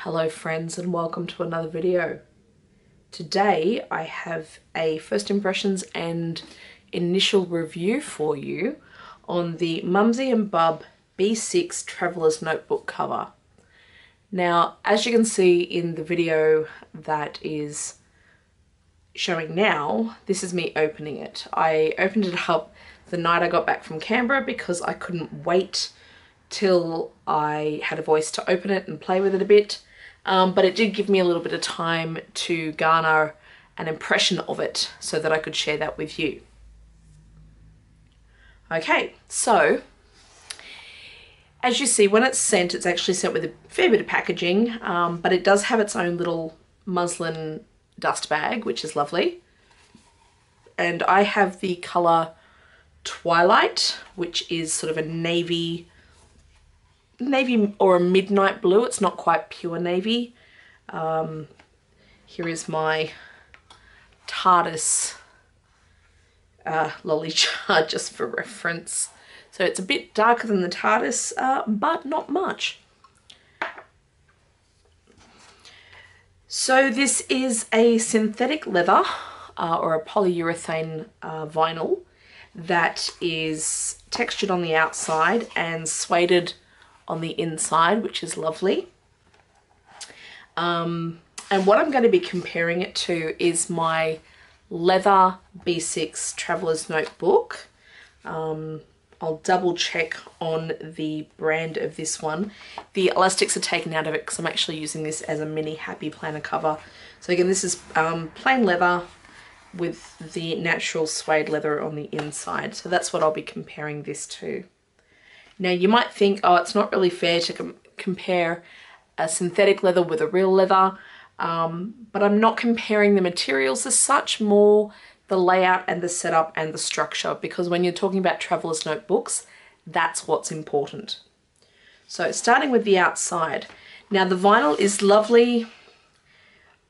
Hello friends and welcome to another video. Today I have a first impressions and initial review for you on the Mumsy Bub B6 Traveler's Notebook cover. Now, as you can see in the video that is showing now, this is me opening it. I opened it up the night I got back from Canberra because I couldn't wait till I had a voice to open it and play with it a bit. But it did give me a little bit of time to garner an impression of it so that I could share that with you. Okay, so as you see, when it's actually sent with a fair bit of packaging, but it does have its own little muslin dust bag, which is lovely. And I have the colour Twilight, which is sort of a navy or a midnight blue. It's not quite pure navy. Here is my TARDIS lolly chart just for reference. So it's a bit darker than the TARDIS, but not much. So this is a synthetic leather or a polyurethane vinyl that is textured on the outside and suede on the inside, which is lovely. And what I'm going to be comparing it to is my leather B6 Traveler's Notebook. I'll double check on the brand of this one. The elastics are taken out of it because I'm actually using this as a mini happy planner cover. So again, this is plain leather with the natural suede leather on the inside. So that's what I'll be comparing this to. Now you might think, oh, it's not really fair to compare a synthetic leather with a real leather, but I'm not comparing the materials as such, more the layout and the setup and the structure, because when you're talking about traveler's notebooks, that's what's important. So starting with the outside. Now the vinyl is lovely.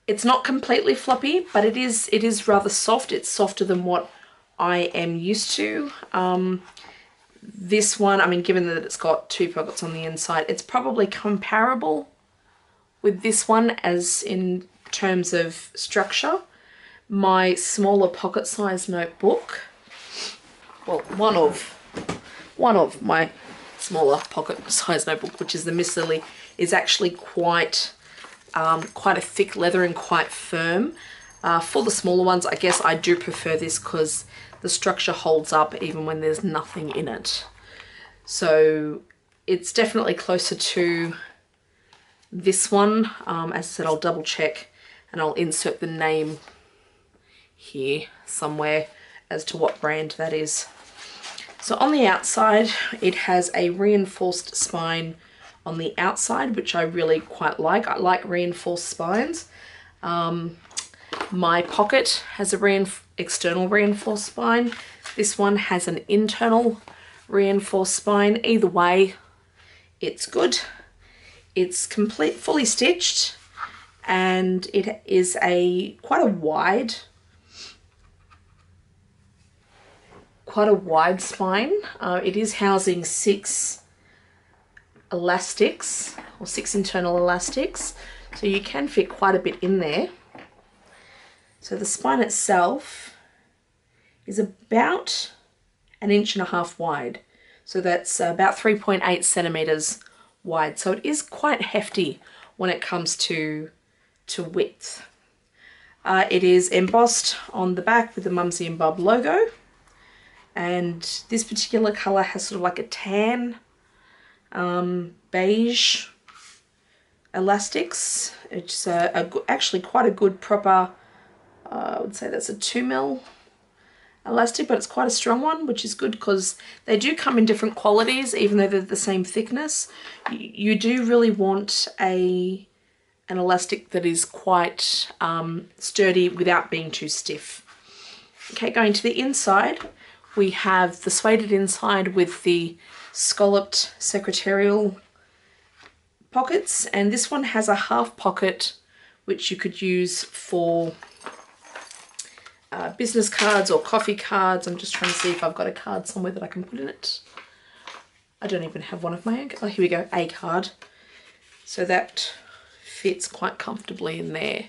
It's not completely floppy, but it is rather soft. It's softer than what I am used to. This one, I mean, given that it's got two pockets on the inside, it's probably comparable with this one as in terms of structure. My smaller pocket size notebook, well, one of my smaller pocket size notebook, which is the Miss Lily, is actually quite a thick leather and quite firm. For the smaller ones, I guess I do prefer this because the structure holds up even when there's nothing in it. So it's definitely closer to this one. As I said, I'll double check and I'll insert the name here somewhere as to what brand that is. So on the outside, it has a reinforced spine on the outside, which I really quite like. I like reinforced spines. My pocket has a external reinforced spine. This one has an internal reinforced spine. Either way, it's good. It's fully stitched, and it is quite a wide spine. It is housing 6 elastics, or 6 internal elastics, so you can fit quite a bit in there. So the spine itself is about 1.5 inches wide. So that's about 3.8 centimeters wide. So it is quite hefty when it comes to width. It is embossed on the back with the Mumsy Bub logo. And this particular color has sort of like a tan, beige elastics. It's actually quite a good proper, I would say that's a 2mm elastic, but it's quite a strong one, which is good because they do come in different qualities, even though they're the same thickness. You do really want an elastic that is quite sturdy without being too stiff. Okay, going to the inside, we have the sueded inside with the scalloped secretarial pockets, and this one has a half pocket which you could use for business cards or coffee cards. I'm just trying to see if I've got a card somewhere that I can put in it. I don't even have one of my own. Oh, here we go, a card. So that fits quite comfortably in there.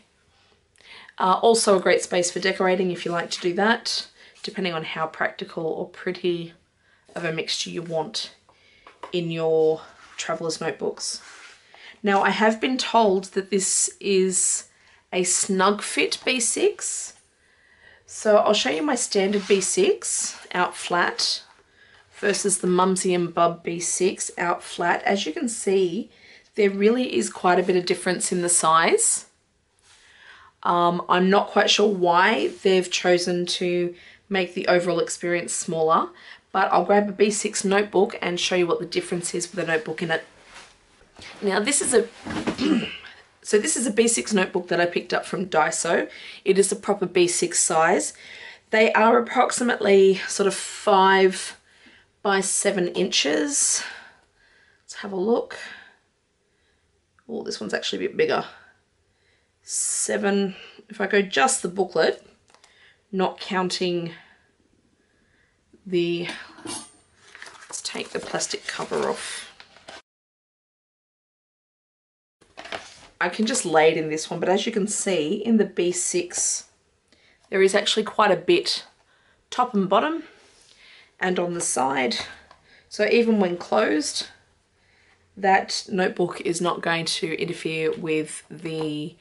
Also a great space for decorating if you like to do that, depending on how practical or pretty of a mixture you want in your traveler's notebooks. Now, I have been told that this is a snug fit B6. So I'll show you my standard B6 out flat versus the Mumsy Bub B6 out flat. As you can see, there really is quite a bit of difference in the size. I'm not quite sure why they've chosen to make the overall experience smaller, but I'll grab a B6 notebook and show you what the difference is with a notebook in it. Now this is a this is a B6 notebook that I picked up from Daiso. It is a proper B6 size. They are approximately sort of 5 by 7 inches. Let's have a look. Oh, this one's actually a bit bigger. 7, if I go just the booklet, not counting the, let's take the plastic cover off. I can just lay it in this one, but as you can see in the B6, there is actually quite a bit top and bottom and on the side. So even when closed, that notebook is not going to interfere with the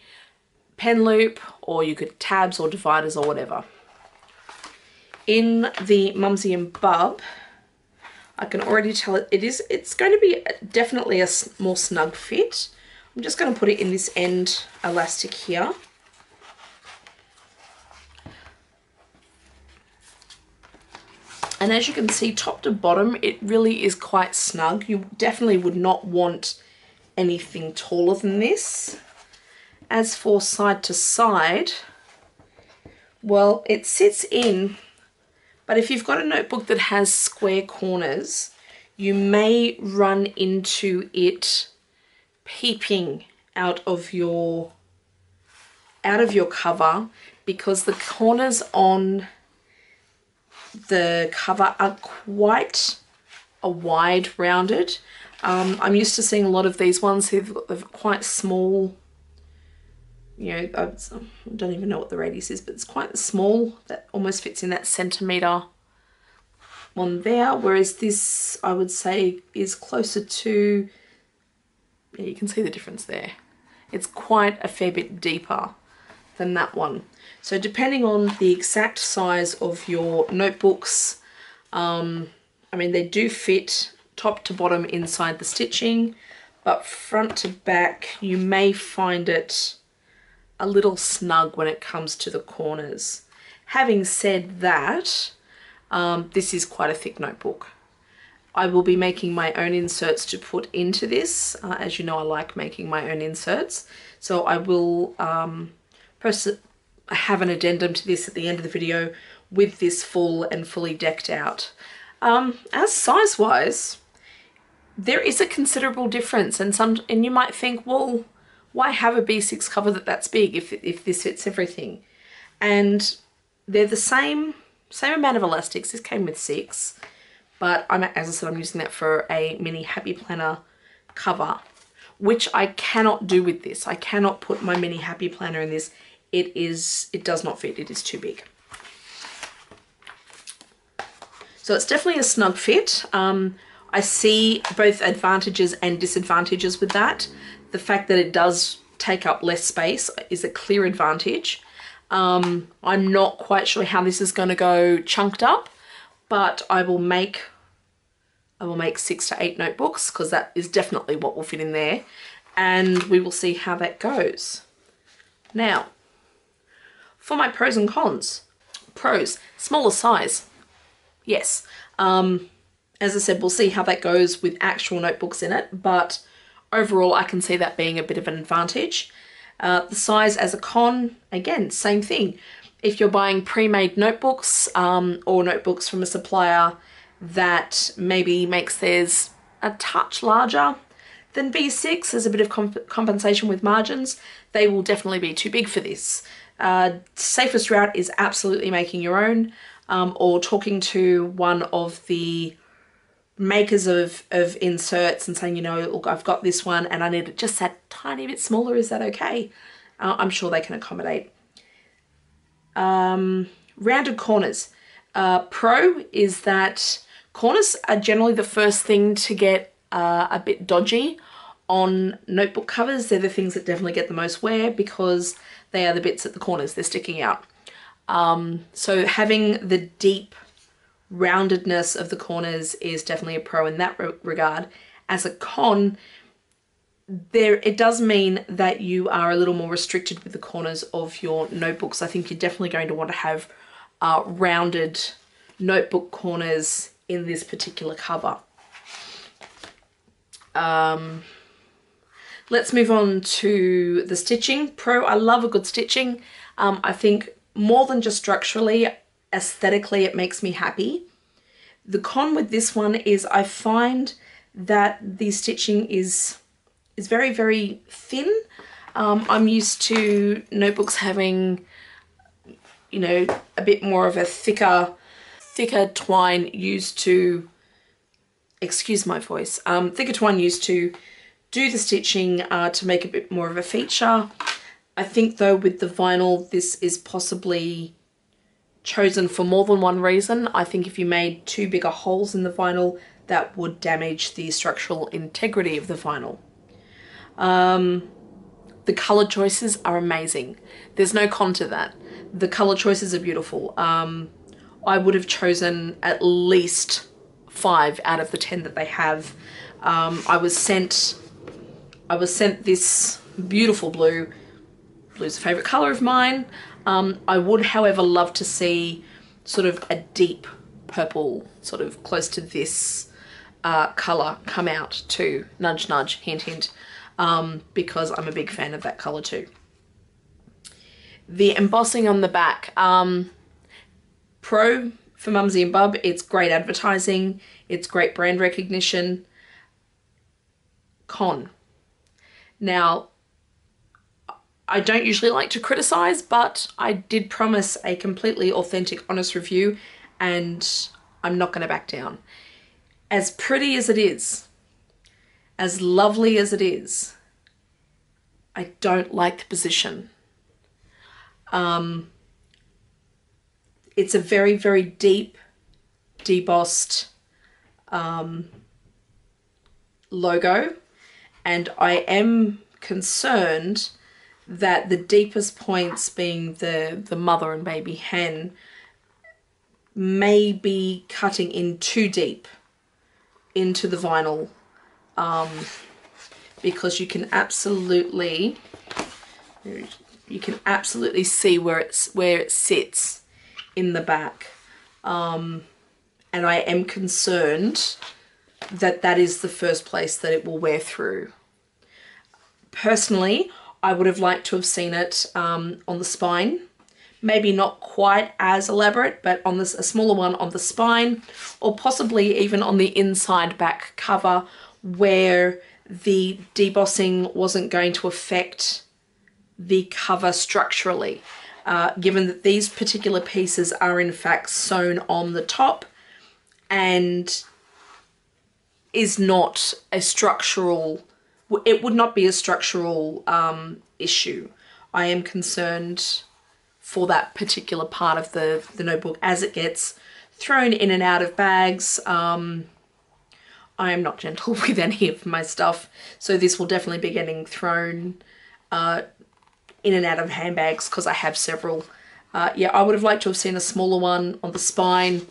pen loop, or you could tabs or dividers or whatever. In the Mumsy Bub, I can already tell it's going to be definitely a more snug fit. I'm just going to put it in this end elastic here. And as you can see, top to bottom, it really is quite snug. You definitely would not want anything taller than this. As for side to side, well, it sits in, but if you've got a notebook that has square corners, you may run into it peeping out of your cover, because the corners on the cover are quite a wide rounded. I'm used to seeing a lot of these ones who've quite small, you know, I don't even know what the radius is, but it's quite small, that almost fits in that centimetre one there, whereas this, I would say, is closer to, yeah, you can see the difference there. It's quite a fair bit deeper than that one. So depending on the exact size of your notebooks, I mean, they do fit top to bottom inside the stitching, but front to back, you may find it a little snug when it comes to the corners. Having said that, this is quite a thick notebook. I will be making my own inserts to put into this. As you know, I like making my own inserts. So I will have an addendum to this at the end of the video with this full and fully decked out. As size-wise, there is a considerable difference, and you might think, well, why have a B6 cover that's big if this fits everything? And they're the same amount of elastics. This came with 6, but as I said, I'm using that for a mini Happy Planner cover, which I cannot do with this. I cannot put my mini Happy Planner in this. It does not fit. It is too big. So it's definitely a snug fit. I see both advantages and disadvantages with that. The fact that it does take up less space is a clear advantage. I'm not quite sure how this is going to go chunked up, but I will make 6 to 8 notebooks, because that is definitely what will fit in there, and we will see how that goes. Now, for my pros and cons. Pros, smaller size. Yes. As I said, we'll see how that goes with actual notebooks in it, but overall I can see that being a bit of an advantage. The size as a con, again, same thing. If you're buying pre-made notebooks or notebooks from a supplier that maybe makes theirs a touch larger than B6, there's a bit of compensation with margins, they will definitely be too big for this. Safest route is absolutely making your own, or talking to one of the makers of inserts and saying, you know, look, I've got this one and I need it just that tiny bit smaller. Is that okay? I'm sure they can accommodate. Rounded corners. Pro is that corners are generally the first thing to get a bit dodgy on notebook covers. They're the things that definitely get the most wear because they are the bits at the corners, they're sticking out. So having the deep roundedness of the corners is definitely a pro in that regard. As a con, it does mean that you are a little more restricted with the corners of your notebooks. I think you're definitely going to want to have rounded notebook corners in this particular cover. Let's move on to the stitching. Pro, I love a good stitching. I think more than just structurally, aesthetically, it makes me happy. The con with this one is I find that the stitching is very, very thin. I'm used to notebooks having, you know, a bit more of a thicker twine used to, excuse my voice, thicker twine used to do the stitching to make a bit more of a feature. I think though with the vinyl, this is possibly chosen for more than one reason. I think if you made too big holes in the vinyl, that would damage the structural integrity of the vinyl. The color choices are amazing. There's no con to that. The color choices are beautiful. I would have chosen at least 5 out of the 10 that they have. I was sent this beautiful blue. Blue's a favorite color of mine. I would, however, love to see sort of a deep purple, sort of close to this color come out too. Nudge, nudge, hint, hint, because I'm a big fan of that color too. The embossing on the back. Pro for Mumsy and Bub, it's great advertising, it's great brand recognition. Con. Now, I don't usually like to criticize, but I did promise a completely authentic, honest review, and I'm not going to back down. As pretty as it is, as lovely as it is, I don't like the position. It's a very, very deep, debossed logo, and I am concerned that the deepest points, being the mother and baby hen, may be cutting in too deep into the vinyl, because you can absolutely see where it sits in the back, and I am concerned that that is the first place that it will wear through. Personally, I would have liked to have seen it on the spine. Maybe not quite as elaborate, but on a smaller one on the spine, or possibly even on the inside back cover where the debossing wasn't going to affect the cover structurally. Given that these particular pieces are in fact sewn on the top and is not a structural, it would not be a structural issue. I am concerned for that particular part of the notebook as it gets thrown in and out of bags. I am not gentle with any of my stuff, so this will definitely be getting thrown in and out of handbags because I have several. Yeah, I would have liked to have seen a smaller one on the spine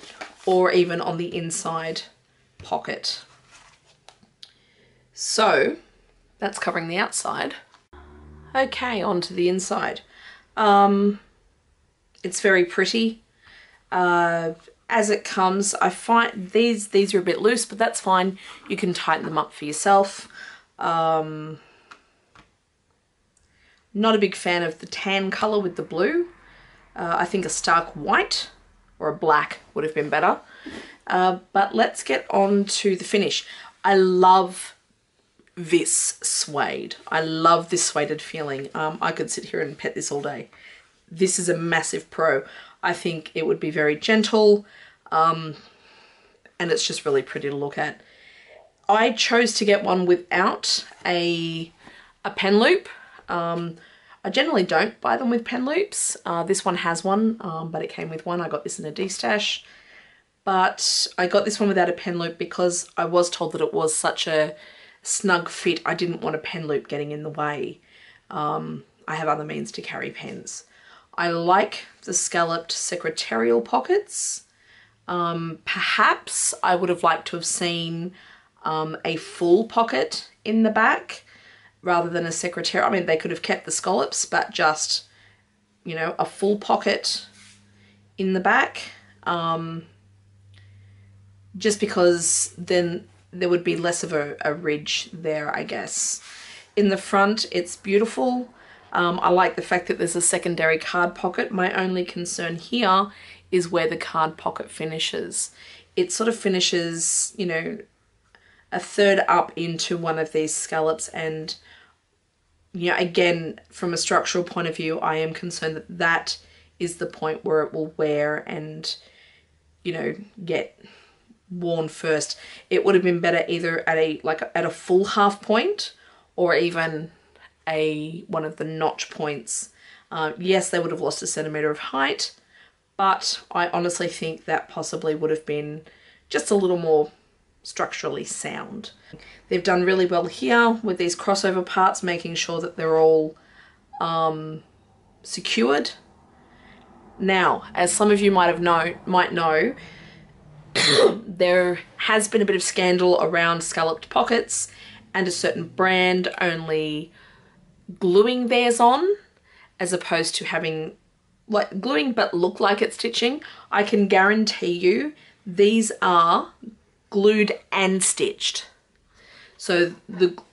or even on the inside pocket. So that's covering the outside. Okay, on to the inside. It's very pretty. As it comes, I find these are a bit loose, but that's fine. You can tighten them up for yourself. Not a big fan of the tan color with the blue. I think a stark white or a black would have been better. But let's get on to the finish. I love this suede. I love this sueded feeling. I could sit here and pet this all day. This is a massive pro. I think it would be very gentle. and it's just really pretty to look at. I chose to get one without a pen loop. I generally don't buy them with pen loops. This one has one, but it came with one. I got this in a D-stash. But I got this one without a pen loop because I was told that it was such a snug fit. I didn't want a pen loop getting in the way. I have other means to carry pens. I like the scalloped secretarial pockets. Perhaps I would have liked to have seen a full pocket in the back rather than a secretarial. I mean, they could have kept the scallops, but just, you know, a full pocket in the back. Just because then there would be less of a ridge there, I guess. In the front, it's beautiful. I like the fact that there's a secondary card pocket. My only concern here is where the card pocket finishes. It sort of finishes, you know, a third up into one of these scallops, and, you know, again, from a structural point of view, I am concerned that that is the point where it will wear and, you know, get worn first. It would have been better either at a full half point or even one of the notch points. Yes, they would have lost a centimetre of height, but I honestly think that possibly would have been just a little more structurally sound. They've done really well here with these crossover parts, making sure that they're all secured. Now, as some of you might know, there has been a bit of scandal around scalloped pockets and a certain brand only gluing theirs on as opposed to having like gluing but look like it's stitching. I can guarantee you these are glued and stitched. So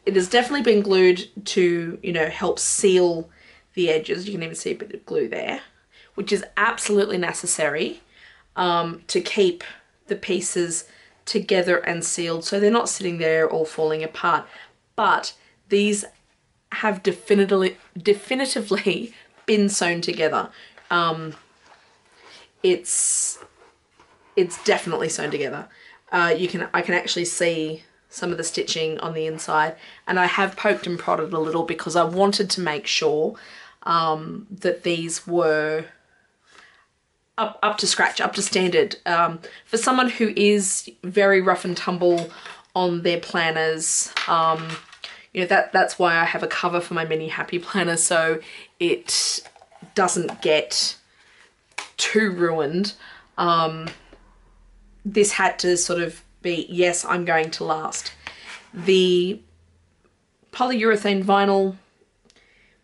it has definitely been glued to, you know, help seal the edges. You can even see a bit of glue there, which is absolutely necessary to keep the pieces together and sealed so they're not sitting there all falling apart. But these have definitively been sewn together. It's definitely sewn together. I can actually see some of the stitching on the inside, and I have poked and prodded a little because I wanted to make sure that these were up to scratch, up to standard. For someone who is very rough and tumble on their planners, you know, that's why I have a cover for my mini happy planner, so it doesn't get too ruined. This had to sort of be, yes, I'm going to last. The polyurethane vinyl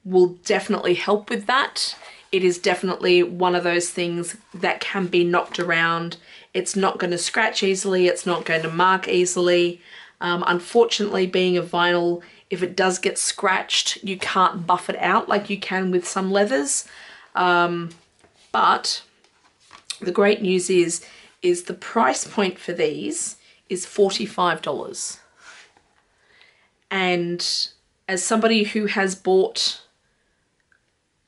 will definitely help with that. It is definitely one of those things that can be knocked around. It's not going to scratch easily. It's not going to mark easily. Unfortunately, being a vinyl, if it does get scratched, you can't buff it out like you can with some leathers. But the great news is the price point for these is $45. And as somebody who has bought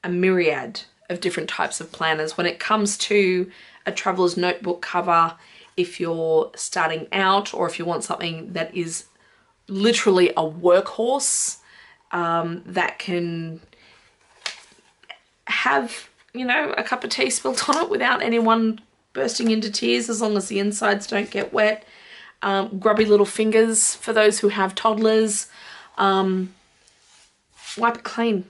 a myriad of different types of planners, when it comes to a traveler's notebook cover, if you're starting out or if you want something that is literally a workhorse, that can have, you know, a cup of tea spilt on it without anyone bursting into tears, as long as the insides don't get wet. Grubby little fingers for those who have toddlers. Wipe it clean.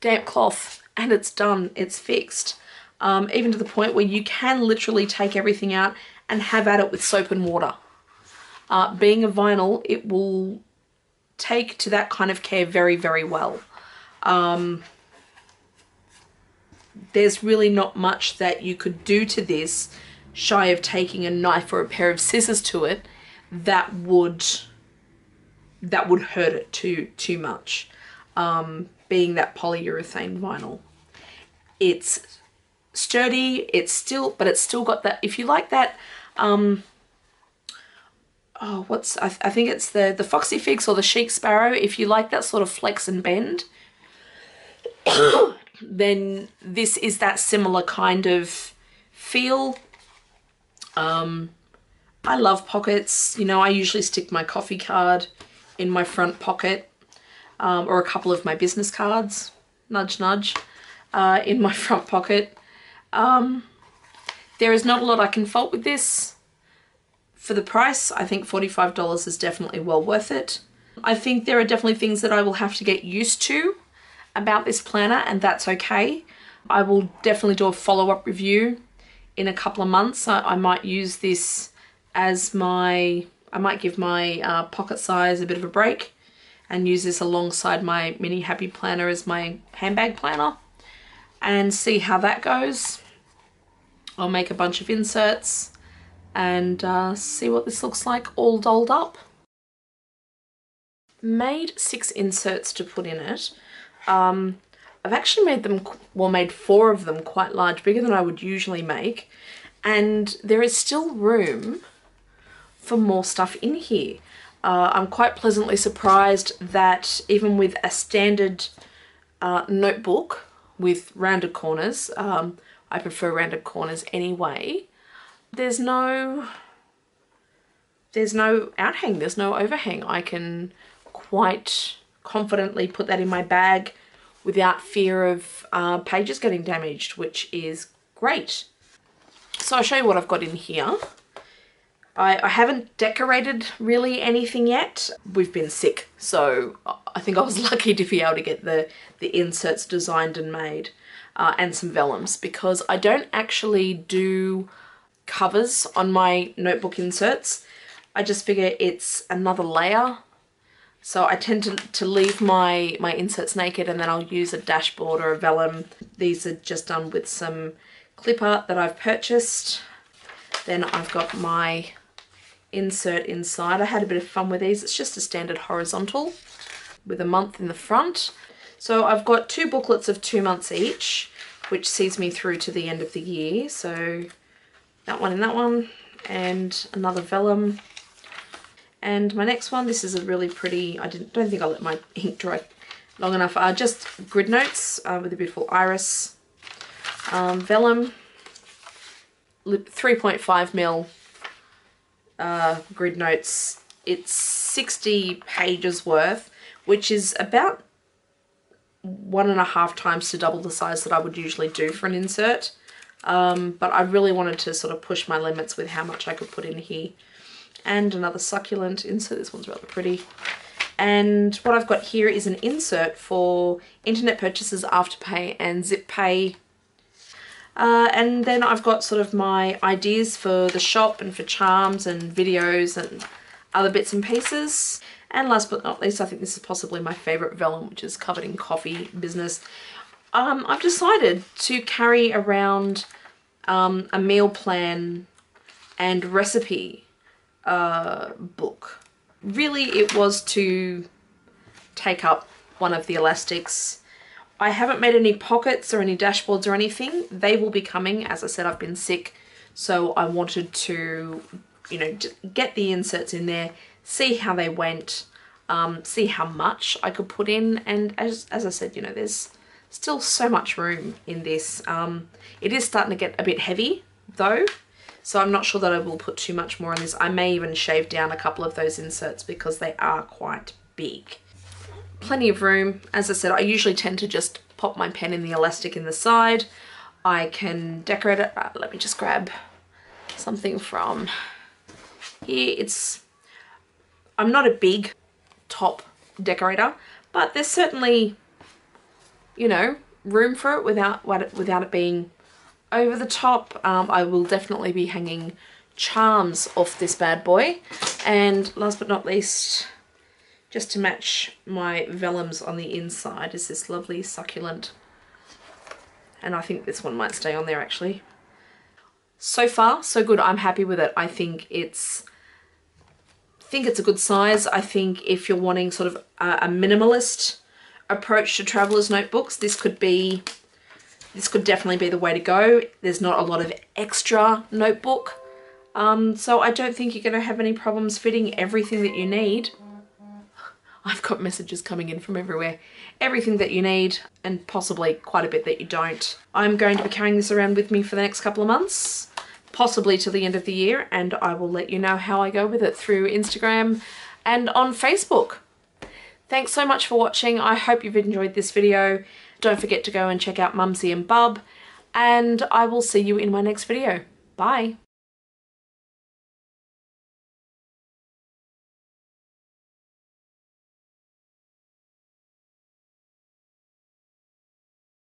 Damp cloth, and it's done. It's fixed. Even to the point where you can literally take everything out and have at it with soap and water. Being a vinyl, it will take to that kind of care very, very well. There's really not much that you could do to this shy of taking a knife or a pair of scissors to it that would hurt it too much. Being that polyurethane vinyl, it's sturdy, but it's still got that, if you like that, I think it's the Foxy Figs or the Chic Sparrow, if you like that sort of flex and bend, then this is that similar kind of feel. I love pockets. You know, I usually stick my coffee card in my front pocket, or a couple of my business cards, nudge nudge, in my front pocket. There is not a lot I can fault with this. For the price, I think $45 is definitely well worth it. I think there are definitely things that I will have to get used to about this planner, and that's okay. I will definitely do a follow-up review in a couple of months. I might use this as I might give my pocket size a bit of a break and use this alongside my mini happy planner as my handbag planner and see how that goes. I'll make a bunch of inserts and see what this looks like all dolled up. Made 6 inserts to put in it. I've actually made 4 of them quite large, bigger than I would usually make, and there is still room for more stuff in here. I'm quite pleasantly surprised that even with a standard notebook with rounded corners, I prefer rounded corners anyway, there's no outhang, there's no overhang. I can quite confidently put that in my bag without fear of pages getting damaged, which is great. So I'll show you what I've got in here. I haven't decorated really anything yet. We've been sick, so I think I was lucky to be able to get the inserts designed and made, and some vellums, because I don't actually do covers on my notebook inserts. I just figure it's another layer. So I tend to leave my inserts naked, and then I'll use a dashboard or a vellum. These are just done with some clip art that I've purchased. Then I've got my insert inside. I had a bit of fun with these. It's just a standard horizontal with a month in the front. So I've got 2 booklets of 2 months each, which sees me through to the end of the year. So that one and that one, and another vellum. And my next one, this is a really pretty, don't think I let my ink dry long enough, just grid notes with a beautiful iris. Vellum, 3.5mm grid notes. It's 60 pages worth, which is about 1.5 times to double the size that I would usually do for an insert. But I really wanted to sort of push my limits with how much I could put in here. And another succulent insert. This one's rather pretty. And what I've got here is an insert for internet purchases, Afterpay and Zip Pay. And then I've got sort of my ideas for the shop and for charms and videos and other bits and pieces. And last but not least, I think this is possibly my favourite vellum, which is covered in coffee business. I've decided to carry around a meal plan and recipe book. Really, it was to take up one of the elastics. I haven't made any pockets or any dashboards or anything. They will be coming. As I said, I've been sick, so I wanted to, you know, get the inserts in there, see how they went, see how much I could put in, and as I said, you know, there's still so much room in this. It is starting to get a bit heavy though, so I'm not sure that I will put too much more on this. I may even shave down a couple of those inserts because they are quite big. Plenty of room. As I said, I usually tend to just pop my pen in the elastic in the side. I can decorate it. Let me just grab something from here. I'm not a big top decorator, but there's certainly, you know, room for it without it being over the top. I will definitely be hanging charms off this bad boy. And last but not least, just to match my vellums on the inside, is this lovely succulent. And I think this one might stay on there actually. So far, so good. I'm happy with it. I think it's a good size. I think if you're wanting sort of a minimalist approach to traveler's notebooks, this could definitely be the way to go. There's not a lot of extra notebook, so I don't think you're going to have any problems fitting everything that you need. I've got messages coming in from everywhere. Everything that you need, and possibly quite a bit that you don't. I'm going to be carrying this around with me for the next couple of months. possibly to the end of the year, and I will let you know how I go with it through Instagram and on Facebook. Thanks so much for watching. I hope you've enjoyed this video. Don't forget to go and check out Mumsy and Bub, and I will see you in my next video. Bye.